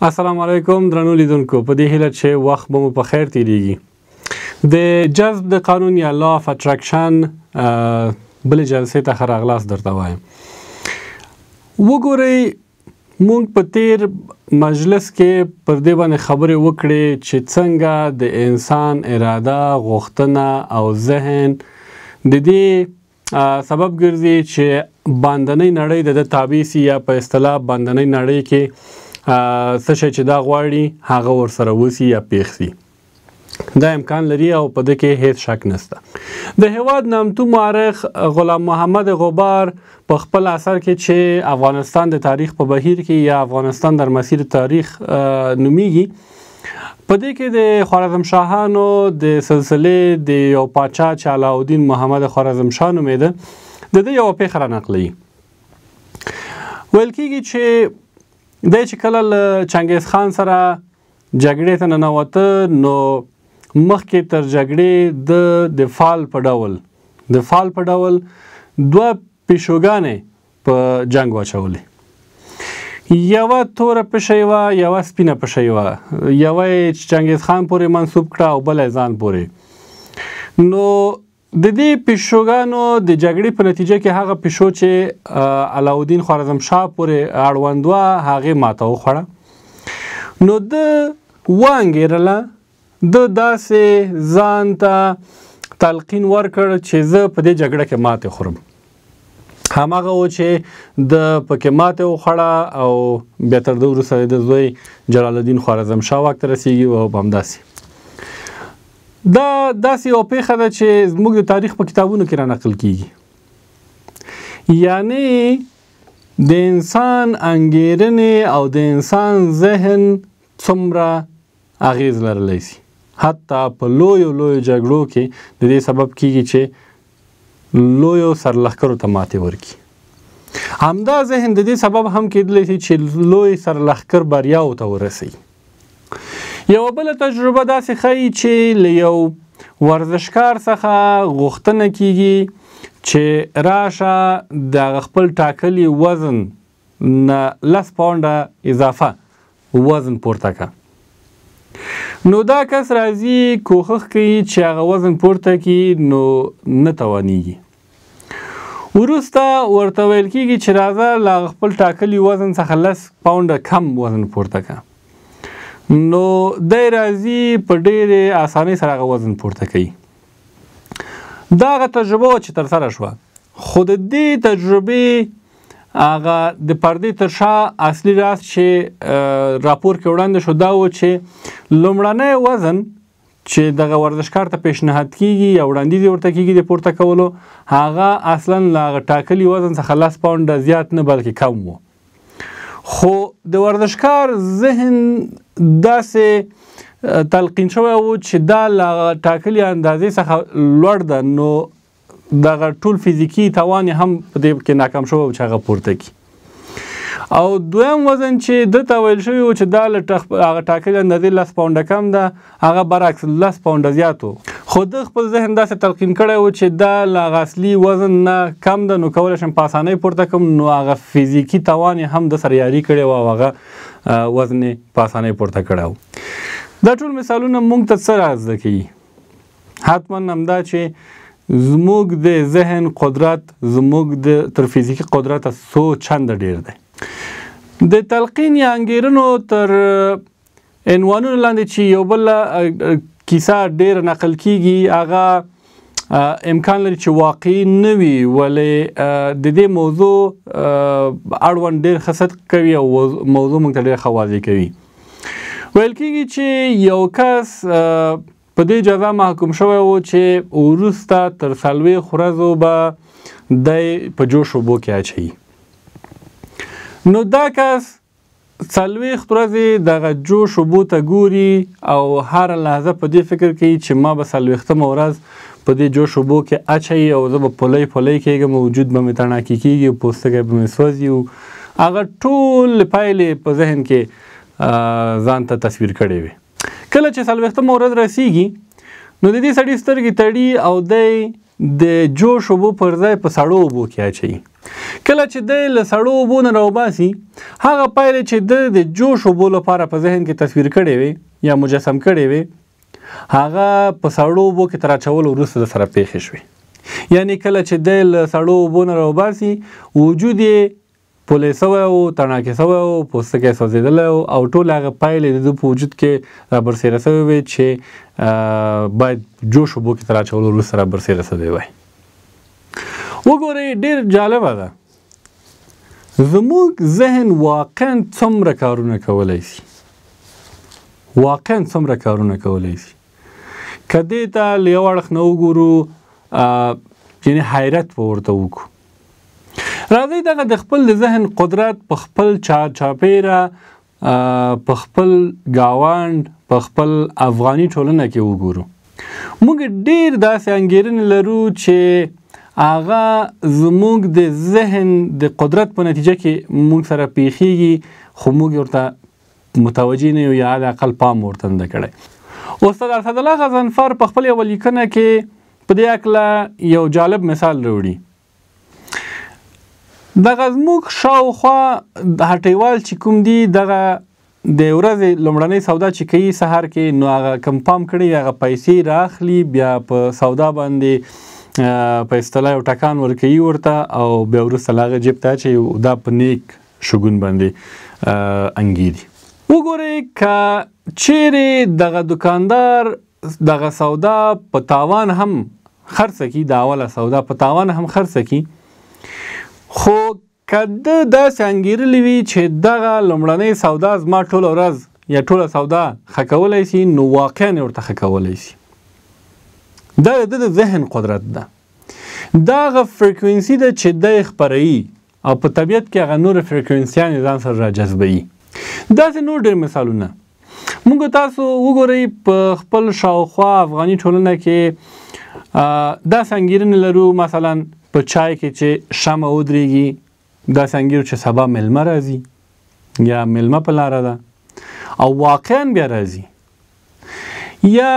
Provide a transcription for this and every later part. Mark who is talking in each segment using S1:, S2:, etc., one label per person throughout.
S1: السلام علیکم درنو لیدونکو، په دې هیله چې وخت به مو په خیر تیریږي. د جذب د قانون یا لا اف اټراکشن بلې جلسې ته ښه راغلاست درته وایم. وګورئ، موږ په تیر مجلس کې پر دې باندې خبرې وکړې چې څنګه د انسان اراده، غوښتنه او ذهن د دې سبب ګرځي چې باندنۍ نړۍ د تابع سي، یا په اصطلاح باندنۍ نړۍ کې څه شی چې دا غواړي هغه ورسره وسي یا پیښ سي. دا امکان لري او په دې کې هیڅ شک نشته. د هیواد نامتو مورخ غلام محمد غبار په خپل اثر کې چې افغانستان د تاریخ په بهیر کې یا افغانستان در مسیر تاریخ نومیږي، په دې کې د خوارزم شاهانو د سلسلې د یو پاچا چې علاءالدین محمد خوارزم شاه نومیده، د دې یوه پیښه را نقلوي. ویل کېږي چې دی چې کله له چنګیز خان سره جګړې ته ننوته، نو مخکې تر جګړې د فال په ډول دوه پیشوګانې په جنګ واچولې. یوه توره پشه وه، یوه سپینه پشه وه. یوه یې چنګیز خان پورې منسوب کړه او بله یې ځان پورې. نو د دې پیشوګانو د جګړې په نتیجه کې هغه پیشو چې علاءالدین خوارزم شاه پورې اړوند وه، هغې ماته وخوړه. نو ده وانګېرله، ده داسې ځان ته تلقین ورکړ چې زه په دې جګړه کې ماتې خورم. هماغه و چې د پکې ماتې وخوړه او بیا تر ده وروسته د زوی جلال الدین خوارزم شاه واک ته رسېږي او همداسې. دا داسې یوه پیښه ده چې زموږ د تاریخ په کتابونو کې را نقل کېږي. یعنې د انسان انګېرنې او د انسان ذهن څومره اغېز لرلی سي، حتی په لویو جګړو کې د دې سبب کېږي چې لویو سرلښکرو ته ماتې ورکړي. همدا ذهن د دې سبب هم کېدلی سي چې لوی سرلښکر بریاو ته ورسوي. یوه بله تجربه داسې ښیي چې له یو ورزشکار څخه غوښتنه کیږي چې راشه د هغه خپل ټاکلي وزن نه 10 پاونډه اضافه وزن پورته کړه. نو دا کس راځي کوښښ کوي چې هغه وزن پورته کړي، نو نه توانیږي. وروسته ورته ویل کیږي چې راځه له هغه خپل ټاکلي وزن څخه 10 پاونډه کم وزن پورته کړه. نو دی راځي په ډېرې اسانۍ سره هغه وزن پورته کوي. دا هغه تجربه وه چې ترسره شوه، خو د دې تجربې هغه د پردې تر شا اصلي راز چې راپور کې وړاندې شو دا و چې لومړنی وزن چې دغه ورزشکار ته پیشنهاد کیږي یا وړاندیز ورته کیږي د پورته کولو، هغه اصلا له هغه ټاکلي وزن څخه 10 پاونډه زیات نه بلکې کم و. خو د ورزشکار ذهن داسې تلقین شوی و چې دا له ټاکلي اندازې څخه لوړ ده، نو دغه ټول فزیکي توان هم په دې کې ناکام شوی و چې هغه پورته کړي. او دویم وزن چې ده ته ویل شوی و چې دا له هغه ټاکلي اندازې 10 پاونډه کم ده، هغه برعکس 10 پاونډه زیات و. خو ده خپل ذهن داسې تلقین کړی و چې دا له هغه اصلي وزن نه کم ده، نو کولی شم په اسانۍ پورته کړم. نو هغه فزیکي توان یې هم د سره یاري کړی و او هغه وزن یې په اسانۍ پورته کړی و. دا ټول مثالونه موږ ته څه را زده کوي؟ حتما همدا چې زموږ د ذهن قدرت زموږ تر فزیکي قدرت څو چنده ډېر دی. د تلقین یا انګېرنو تر عنوانونو لاندې چې یو بله کیسه ډېره نقل کیږي، هغه امکان لري چې واقعي نه وي، ولې د دې موضوع اړوند ډېر ښه صدق کوي او موضوع موږ ته ډېر ښه واضح کوي. ویل کېږي چې یو کس په دې جزا محکوم شوی و چې وروسته تر 40 ورځو به دی په جوش اوبو کې اچوي. نو دا کس 40 ورځې دغه جوش اوبو ته ګوري او هره لحظه په دې فکر کوي چې ما به 40مه ورځ په دې جوش اوبو کې اچوي او زه به پلی کېږم، وجود به مې تڼاکې کېږي، پوستکی به مې سوځي. هغه ټول پایلې په ذهن کې ځان ته تصویر کړی وي. کله چې 40مه ورځ رسیږي، نو د دې سړي سترګې تړي او دی د جوش اوبو پر ځای په سړو اوبو کې اچوي. کله چې دی له سړو اوبو نه راوباسي هغه پایلې چې د جوش اوبو لپاره په ذهن کې تصویر کړې وي یا مجسم کړې وي هغه په سړو اوبو کې تر اچولو وروسته د سره پیښې شوې. یعنی کله چې دی له سړو اوبو نه راوباسي وجود یې پولی سوی و، تڼاکې سوی و، پوستکی سوځېدلی و او ټول هغه پایلې د ده په وجود کې رابرسېره سوی وې چې باید جوش اوبو کې تر اچولو وروسته رابرسېره سوی وای. وګورئ ډېر جالبه ده، زموږ ذهن واقعا څومره کارونه کولی شي، واقعا څومره کارونه کولی شي. که دې ته له یو اړخ نه وګورو یعنې حیرت به ورته وکړو. راځئ دغه د خپل د ذهن قدرت په خپل چاپیره په خپل ګاونډ په خپل افغاني ټولنه کې وګورو. موږ ډېر داسې انګېرنې لرو چې هغه زموږ د ذهن د قدرت په نتیجه کې موږ سره پیښیږي خو موږ ورته متوجه نه یو یا حداقل پام ورته نه کړی. استاد اسدالله غضنفر په خپل یوه لیکنه کې په دې هکله یو جالب مثال راوړي. دغه زموږ شاوخوا هټیوال چې کوم دي دغه د ورځې لومړنۍ سودا چې کوي سهار کې نو هغه کم پام کړی هغه پیسې راخلي بیا په سودا باندې په اصطلاح یو ټکان ورکوي ورته او بیا وروسته له هغه جیب ته اچوي دا په نیک شګون باندې انګیري. وګورئ که چیرې دغه دکاندار دغه سودا په تاوان هم خرڅه کړي، د اوله سودا په تاوان هم خرڅه کړي، خو که ده داسې انګېرلی وي چې دغه لومړنۍ سودا زما ټوله ورځ یا ټوله سودا ښه کولی شي نو واقعا یې ورته ښه کولی شي. دا د ذهن قدرت ده، دا هغه فریکوینسي ده چې دی خپروي او په طبیعت کې هغه نور فریکوینسیان ځان سره راجذبوي. داسې نور ډېر مثالونه موږ تاسو وګورئ په خپل شاوخوا افغاني ټولنه کې داسې انګېرنې لرو مثلا په چای کې چې شمع ودرېږي داسې انګېرو چې سبا میلمه راځي یا میلمه په لاره ده او واقعا بیا راځي. یا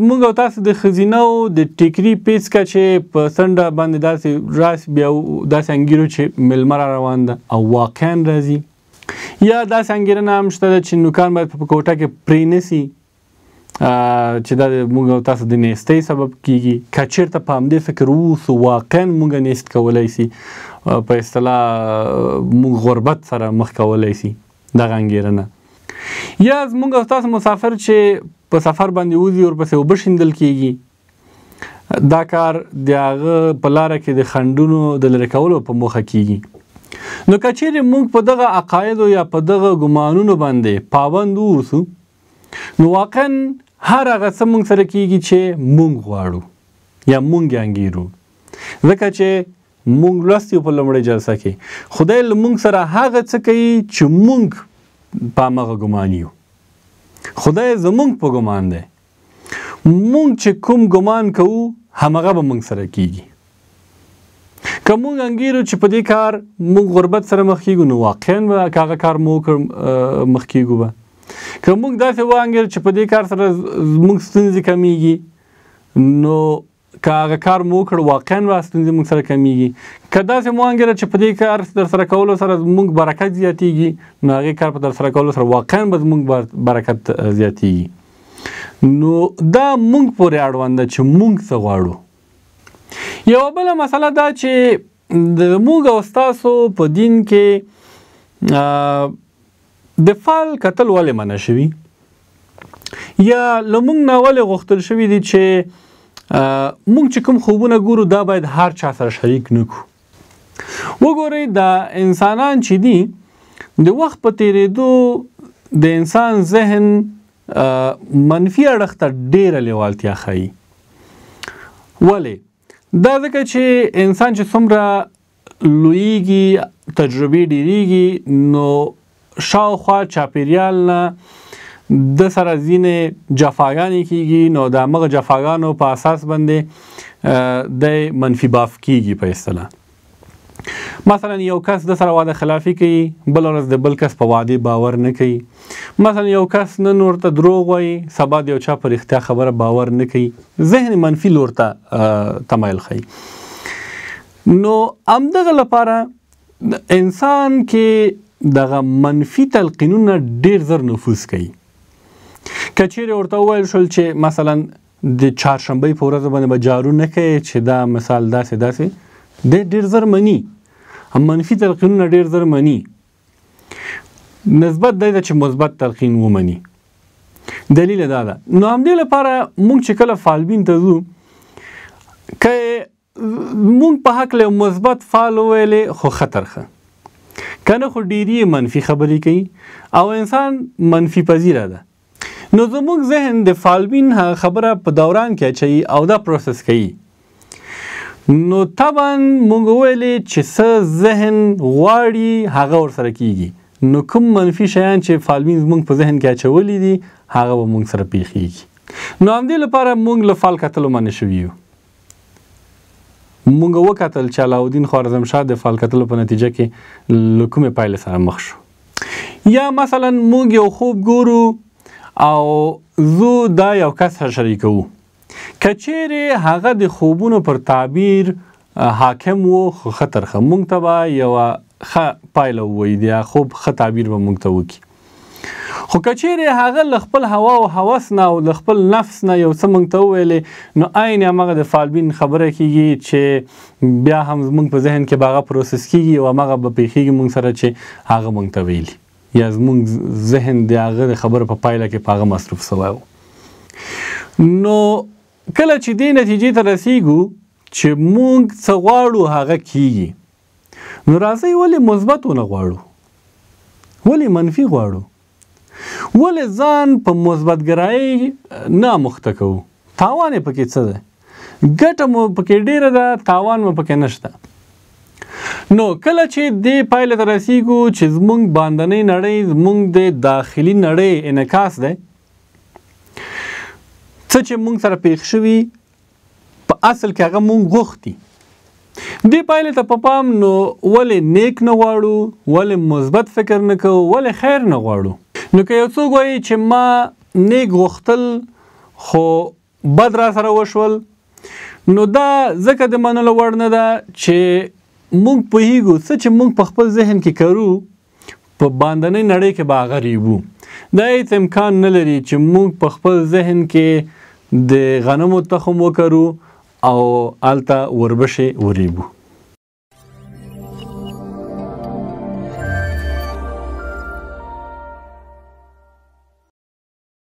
S1: موږ او تاسو د ښځینهو د ټیکري پیڅکه چې په څنډه باندې داسې راسي بیا داسې انګېرو چې میلمه را روان ده او واقعا راځي. یا داسې انګېرنه هم شته ده چې نوکان باید په کوټه کې پرې نه سي چې دا موږ او تاسو د نیستۍ سبب کیږي. که چېرته په همدې فکر واوسو واقعا موږ نیست کولی شي، په اصطلاح موږ غربت سره مخ کولی شي دغه انګېرنه. یا زموږ او تاسو مسافر چې په سفر باندې وځي ورپسې اوبه شیندل کیږي، دا کار د هغه په لاره کې د خنډونو د لرې کولو په موخه کیږي. نو که چیرې موږ په دغه عقایدو یا په دغه ګمانونو باندې پابند واوسو نو واقعا هر هغه څه موږ سره کیږي چې موږ غواړو یا موږ یې انګیرو. ځکه چې موږ لوستي په لومړۍ جلسه کې خدای له موږ سره هغه څه کوي چې موږ په همغه ګمان یو. خدای زموږ په ګمان دی، موږ چې کوم ګمان کوو همغه به موږ سره کیږي. که موږ انګیرو چې په دې کار موږ غربت سره مخ کیږو نو واقعا به که هغه کار مو وکړ مخ کیږو به. که موږ داسې وانګیرو چې په دې کار سره موږ ستونزې کمیږي نو که هغه کار مو وکړ واقعا به ستونزې موږ سره کمیږي. که داسې مو وانګیرو چې په دې کار در سره کولو سره موږ برکت زیاتیږي نو هغې کار په در سره کولو سره واقعا به زموږ برکت زیاتیږي. نو دا موږ پورې اړوند ده چې موږ څه غواړو. یوه بله مسله دا چې د موږ او ستاسو په دین کې د فال کتل ولې منع شوي یا له موږ نه ولې غوښتل شوي دي چې موږ چې کوم خوبونه ګورو دا باید هر چا سره شریک نه کړو. وګورئ دا انسانان چې دي د وخت په تېرېدو د انسان ذهن منفي اړخ ته ډېره لیوالتیا ښیي. ولې؟ دا ځکه چې انسان چې څومره لویږي تجربې ډېرېږي نو شاوخوا چاپیریال نه د سره ځینې جفاګانې کیږي نو د همغه جفاګانو په اساس باندې د منفي باف کیږي په اصطلاح. مثلا یو کس د سره وعده خلافي کوي بل ورځ د بل کس په وعدې باور نه کوي. مثلا یو کس نن ورته دروغ وایي سبا د یو چا په رښتیا خبره باور نه کوي، ذهن منفي لور ته تمایل ښیي. نو همدغه لپاره انسان کې دغه منفي تلقینونه ډیر زر نفوذ کوي. که چیرې ورته وویل شول چې مثلا د چهارشنبې په ورځ باندې به جارو نه کوي چې دا مثال داسې دی ډیر زر مني. منفي تلقینونه ډیر زر مني. نسبت دی چې مثبت تلقین ومني. دلیل دا ده. نو همدې لپاره موږ چې کله فالبین ته ځو که موږ په هکله مثبت فعل وویلې خو خطر ښه که نه خو ډیرې منفي خبرې کوي او انسان منفي پذیره ده. نو زموږ ذهن د فالبین خبره په دوران کې اچوي او دا پروسس کوي. نو طبعا موږ ویلې چې څه ذهن غواړي هغه ورسره کیږي. نو کوم منفي شیان چې فالبین زموږ په ذهن کې اچولي دي هغه به موږ سره پیښیږي. نو همدې لپاره موږ له فال کتلو منع شوي یو. موږ وکتل چې علاالدین خوارزمشاه د فال کتلو په نتیجه کې له کومې پایلې سره مخ شو. یا مثلا موږ یو خوب ګورو او زه دا یو کس سره شریکوو. که چیرې هغه د خوبونو پر تعبیر حاکم و خو خطر ښه موږ ته به یوه ښه پایله ووایي د خوب ښه تعبیر به موږ ته وکړي. خو که چیرې هغه له خپل هوا او هوس نه او له خپل نفس نه یو څه موږ ته وویلې نو عین همغه د فالبین خبره کیږي چې بیا هم زموږ په ذهن کې به هغه پروسس کیږي او همغه به پیښیږي موږ سره چې هغه موږ ته ویلي یا زموږ ذهن د هغه د خبرو په پایله کې په هغه مصروف سوی و. نو کله چې دې نتیجې ته رسیږو چې موږ څه غواړو هغه کیږي نو راځئ ولې مثبت ونه غواړو؟ ولې منفي غواړو؟ ولې ځان په مثبتګرایي نه اموخته کوو؟ تاوان یې پکې څه دی؟ ګټه مو پکې ډیره ده، تاوان مو پکې نشته. نو کله چې دې پایلې ته رسیږو چې زموږ باندنۍ نړۍ زموږ د داخلي نړۍ انعکاس دی، څه چې موږ سره پیښ شوي په اصل کې هغه موږ غوښتي. دې پایلې ته په پام نو ولې نیک نه غواړو؟ ولې مثبت فکر نه کوو؟ ولې خیر نه غواړو؟ نو که یو څوک وایي چې ما نیک غوښتل خو بد را سره وشول نو دا ځکه د منلو وړ نه ده چې موږ پوهیږو څه چې موږ په خپل ذهن کې کرو په باندنۍ نړۍ کې به هغه ریبو. دا هیڅ امکان نه لري چې موږ په خپل ذهن کې د غنمو تخم وکرو او هلته وربشې وریبو.